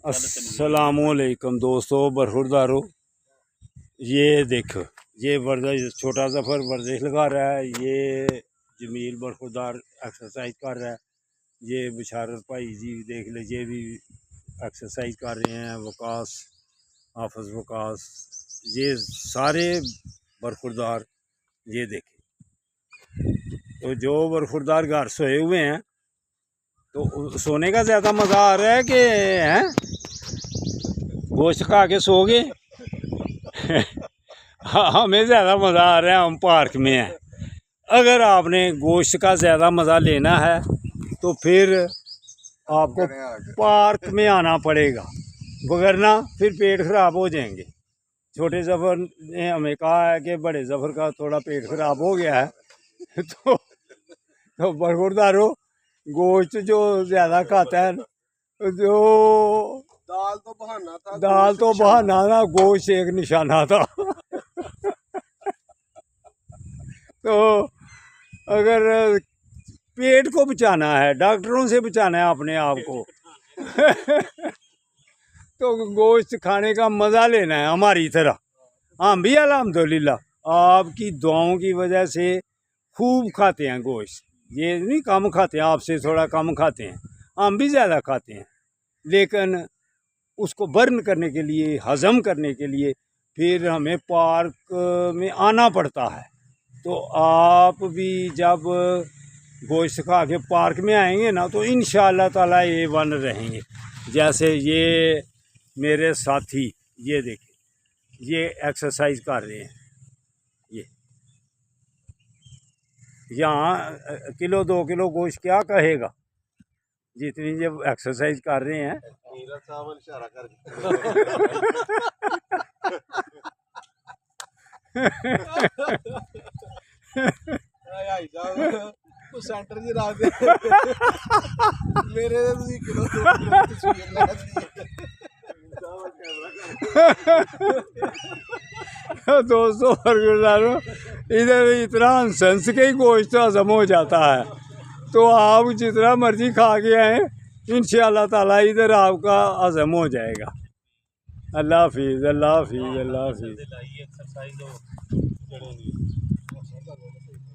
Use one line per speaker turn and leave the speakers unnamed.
अस्सलामुअलैकुम दोस्तों, बरखुरदारो। ये देखो, ये वर्जिश छोटा ज़फ़र वर्जिश लगा रहा है। ये जमील बरखुरदार एक्सरसाइज कर रहा है। ये बिशारत भाई जी देख लीजिए भी एक्सरसाइज कर रहे हैं। वकास, हाफिज़ वकास, ये सारे बरखुरदार ये देखें। तो जो बरखुरदार घर सोए हुए हैं तो सोने का ज़्यादा मज़ा आ रहा है कि हैं गोश्त खा के सो गए। हमें ज़्यादा मज़ा आ रहा है, हम पार्क में हैं। अगर आपने गोश्त का ज़्यादा मज़ा लेना है तो फिर आपको पार्क में आना पड़ेगा, वगरना फिर पेट ख़राब हो जाएंगे। छोटे ज़फ़र ने हमें कहा है कि बड़े ज़फ़र का थोड़ा पेट ख़राब हो गया है तो बरखुरदारो गोश्त जो ज़्यादा खाता है, जो दाल तो बहाना था, गोश्त एक निशाना था। तो अगर पेट को बचाना है, डॉक्टरों से बचाना है अपने आप को तो गोश्त खाने का मज़ा लेना है हमारी तरह। हम भी अल्हम्दुलिल्लाह आपकी दुआओं की वजह से खूब खाते हैं गोश्त। ये नहीं कम खाते हैं, आपसे थोड़ा कम खाते हैं, हम भी ज़्यादा खाते हैं। लेकिन उसको बर्न करने के लिए, हज़म करने के लिए फिर हमें पार्क में आना पड़ता है। तो आप भी जब गोश्त खा के पार्क में आएंगे ना तो इंशाअल्लाह ताला ये वन रहेंगे। जैसे ये मेरे साथी, ये देखें, ये एक्सरसाइज कर रहे हैं। ये यहाँ किलो 2 किलो गोश्त क्या कहेगा, जितनी जब एक्सरसाइज कर रहे हैं।
सेंटर जी रख दे मेरे किलो
दोस्तों इधर इतना हंस के ही गोश्त हजम हो जाता है। तो आप जितना मर्जी खा के आए, इंशाअल्लाह ताला इधर आपका हजम हो जाएगा। अल्लाह हाफिज़, अल्लाह हाफिज़, अल्लाह हाफिज़।